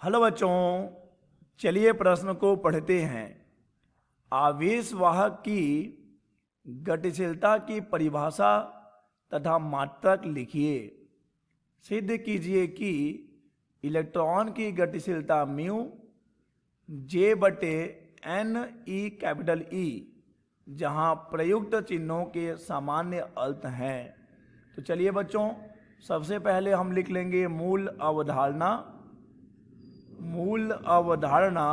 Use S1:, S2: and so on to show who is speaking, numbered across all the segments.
S1: Hello बच्चों, चलिए प्रश्न को पढ़ते हैं। आवेशवाहक की गतिशीलता की परिभाषा तथा मात्रक लिखिए। सिद्ध कीजिए कि इलेक्ट्रॉन की गतिशीलता म्यू जे बटे एन ई कैपिटल ई, जहां प्रयुक्त चिन्हों के सामान्य अर्थ हैं। तो चलिए बच्चों, सबसे पहले हम लिख लेंगे मूल अवधारणा। मूल अवधारणा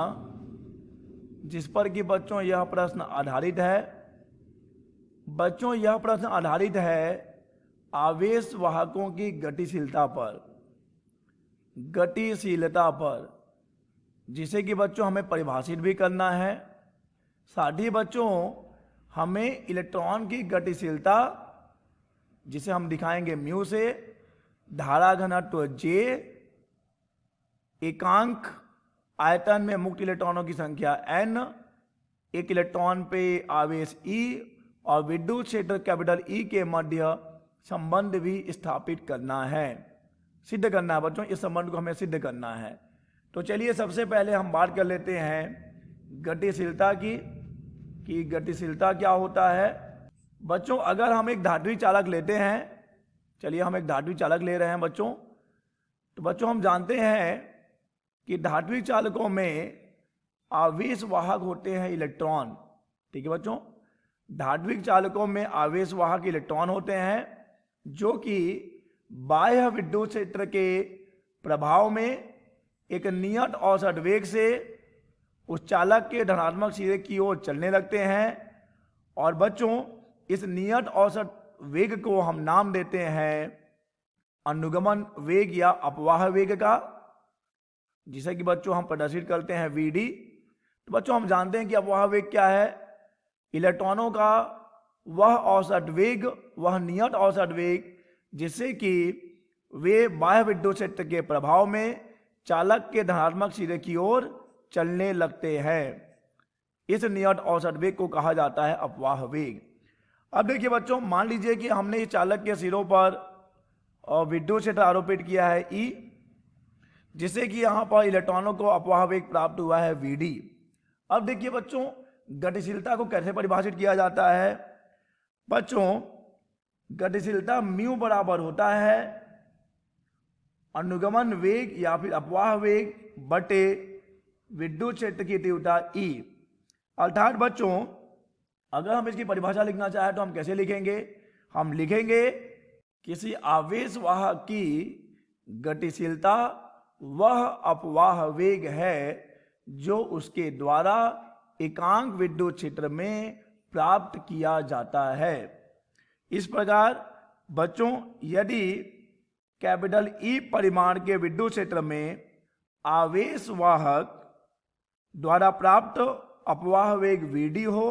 S1: जिस पर कि बच्चों यह प्रश्न आधारित है। बच्चों यह प्रश्न आधारित है आवेश वाहकों की गतिशीलता पर, जिसे कि बच्चों हमें परिभाषित भी करना है। साथ ही बच्चों हमें इलेक्ट्रॉन की गतिशीलता, जिसे हम दिखाएंगे म्यू से, धारा घनत्व जे, एकांक आयतन में मुक्त इलेक्ट्रॉनों की संख्या n, एक इलेक्ट्रॉन पे आवेश E और विद्युत क्षेत्र कैपिटल E के मध्य संबंध भी स्थापित करना है, सिद्ध करना है। बच्चों इस संबंध को हमें सिद्ध करना है। तो चलिए सबसे पहले हम बात कर लेते हैं गतिशीलता की, कि गतिशीलता क्या होता है। बच्चों अगर हम एक धात्विक चालक लेते हैं, चलिए हम एक धात्विक चालक ले रहे हैं बच्चों, तो बच्चों हम जानते हैं कि धात्विक चालकों में आवेश वाहक होते हैं इलेक्ट्रॉन। ठीक है बच्चों, धात्विक चालकों में आवेश वाहक इलेक्ट्रॉन होते हैं जो कि बाह्य विद्युत क्षेत्र के प्रभाव में एक नियत औसत वेग से उस चालक के धनात्मक सिरे की ओर चलने लगते हैं। और बच्चों इस नियत औसत वेग को हम नाम देते हैं अनुगमन वेग या अपवाह वेग का, जिसे कि बच्चों हम प्रदर्शित करते हैं Vd। तो बच्चों हम जानते हैं कि अपवाह वेग क्या है। इलेक्ट्रॉनों का वह औसत वेग, वह नियत औसत वेग जिससे कि वे बाह्य विद्युत क्षेत्र के प्रभाव में चालक के धनात्मक सिरे की ओर चलने लगते हैं। इस नियत औसत वेग को कहा जाता है अपवाह वेग। अब देखिए बच्चों, मान लीजिए कि हमने इस चालक के सिरों पर विद्युत क्षेत्र आरोपित किया है E, जिससे कि यहां पर इलेक्ट्रॉनों को अपवाह वेग प्राप्त हुआ है Vd। अब देखिए बच्चों, गतिशीलता को कैसे परिभाषित किया जाता है। बच्चों गतिशीलता म्यू बराबर होता है अनुगमन वेग या फिर अपवाह वेग बटे विद्युत क्षेत्र की तीव्रता E। अर्थात बच्चों अगर हम इसकी परिभाषा लिखना चाहें तो हम कैसे लिखेंगे। हम लिखेंगे किसी आवेश वाहक की गतिशीलता वह अपवाह वेग है जो उसके द्वारा एकांक विद्युत क्षेत्र में प्राप्त किया जाता है। इस प्रकार बच्चों यदि कैपिटल E परिमाण के विद्युत क्षेत्र में आवेश वाहक द्वारा प्राप्त अपवाह वेग Vd हो,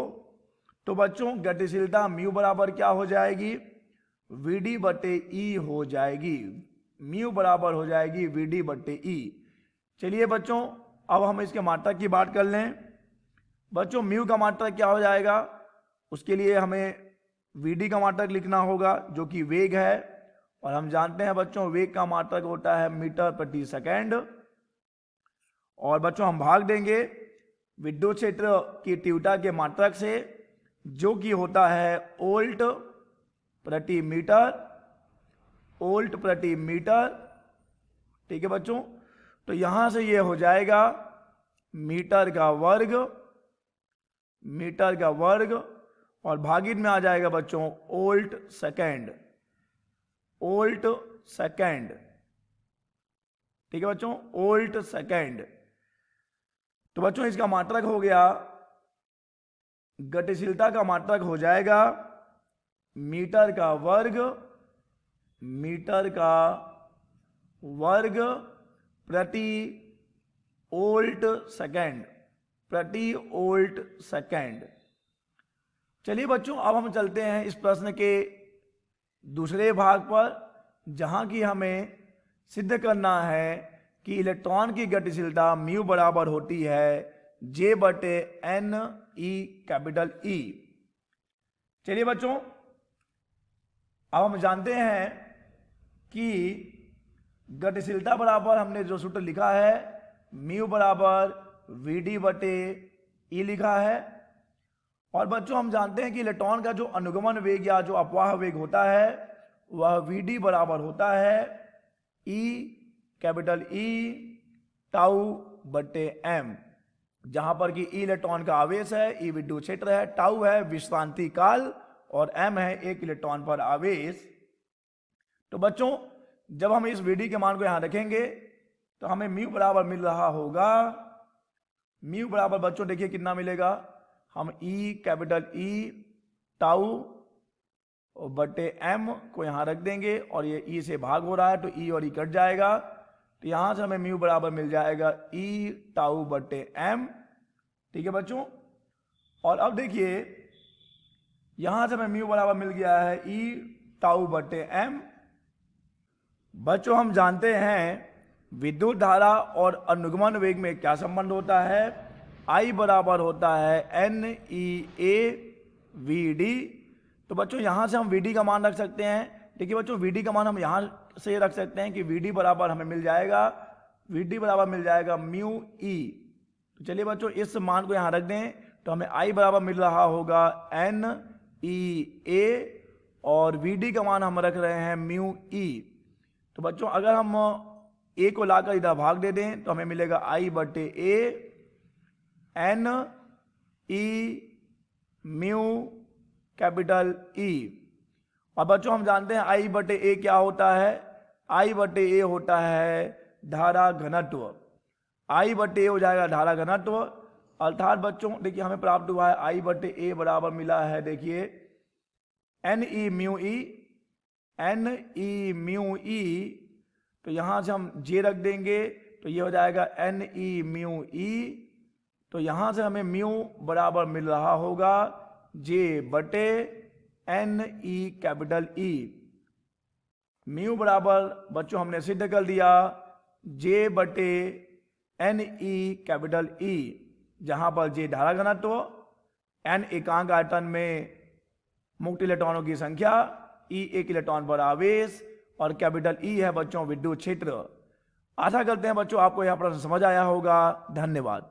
S1: तो बच्चों गतिशीलता म्यू बराबर क्या हो जाएगी, Vd बटे E हो जाएगी। म्यू बराबर हो जाएगी Vd बटे E। चलिए बच्चों अब हम इसके मात्रक की बात कर लें। बच्चों म्यू का मात्रक क्या हो जाएगा, उसके लिए हमें Vd का मात्रक लिखना होगा जो कि वेग है, और हम जानते हैं बच्चों वेग का मात्रक होता है मीटर प्रति सेकेंड। और बच्चों हम भाग देंगे विद्युत क्षेत्र की तीव्रता के मात्रक से, जो कि होता है वोल्ट प्रति मीटर, वोल्ट प्रति मीटर। ठीक है बच्चों, तो यहां से ये हो जाएगा मीटर का वर्ग, मीटर का वर्ग, और भागित में आ जाएगा बच्चों वोल्ट सेकेंड, वोल्ट सेकेंड। ठीक है बच्चों, वोल्ट सेकेंड। तो बच्चों इसका मात्रक हो गया, गतिशीलता का मात्रक हो जाएगा मीटर का वर्ग, मीटर का वर्ग प्रति वोल्ट सेकेंड, प्रति वोल्ट सेकेंड। चलिए बच्चों अब हम चलते हैं इस प्रश्न के दूसरे भाग पर, जहां की हमें सिद्ध करना है कि इलेक्ट्रॉन की गतिशीलता म्यू बराबर होती है जे बटे एन ई कैपिटल E। चलिए बच्चों अब हम जानते हैं कि गतिशीलता बराबर हमने जो सूत्र लिखा है म्यू बराबर वी बटे ई लिखा है। और बच्चों हम जानते हैं कि इलेक्ट्रॉन का जो अनुगमन वेग या जो अपवाह वेग होता है वह वी बराबर होता है ई कैपिटल ई टाउ बटे एम, जहां पर कि ई इलेक्ट्रॉन का आवेश है, ई विद्युत क्षेत्र है, टाउ है विश्रांति काल और एम है एक इलेक्ट्रॉन पर आवेश। तो बच्चों जब हम इस वीडी के मान को यहां रखेंगे तो हमें म्यू बराबर मिल रहा होगा, म्यू बराबर बच्चों देखिए कितना मिलेगा, हम ई कैपिटल ई टाउ बटे एम को यहां रख देंगे और ये ई से भाग हो रहा है तो ई और ई कट जाएगा, तो यहां से हमें म्यू बराबर मिल जाएगा ई टाउ बटे एम। ठीक है बच्चों, और अब देखिए यहां से हमें म्यू बराबर मिल गया है ई टाउ बटे एम। बच्चों हम जानते हैं विद्युत धारा और अनुगमन वेग में क्या संबंध होता है, I बराबर होता है N E A V D. तो बच्चों यहां से हम वी डी का मान रख सकते हैं। देखिए बच्चों वी डी का मान हम यहां से रख सकते हैं कि वी डी बराबर हमें मिल जाएगा, वी डी बराबर मिल जाएगा म्यू ई। तो चलिए बच्चों इस मान को यहां रख दें तो हमें I बराबर मिल रहा होगा एन ई ए और वी डी का मान हम रख रहे हैं म्यू ई। तो बच्चों अगर हम ए को लाकर इधर भाग दे दें तो हमें मिलेगा I बटे A N E mu capital E. और बच्चों हम जानते हैं I बटे ए क्या होता है, I बटे ए होता है धारा घनत्व, I बटे ए हो जाएगा धारा घनत्व। अर्थात बच्चों देखिए हमें प्राप्त हुआ है I बटे ए बराबर मिला है, देखिए N E mu E, N E mu E, तो यहां से हम जे रख देंगे तो ये हो जाएगा एन ई म्यू ई। तो यहां से हमें म्यू बराबर मिल रहा होगा जे बटे N E capital E. Mu बराबर बच्चों हमने सिद्ध कर दिया जे बटे एन ई कैपिटल ई, जहां पर जे धारा घनत्व, एन एकांक आयतन में मुक्त इलेक्ट्रॉनों की संख्या, ई एक इलेक्ट्रॉन पर आवेश और कैपिटल ई है बच्चों विद्युत क्षेत्र। आशा करते हैं बच्चों आपको यह प्रश्न समझ आया होगा। धन्यवाद।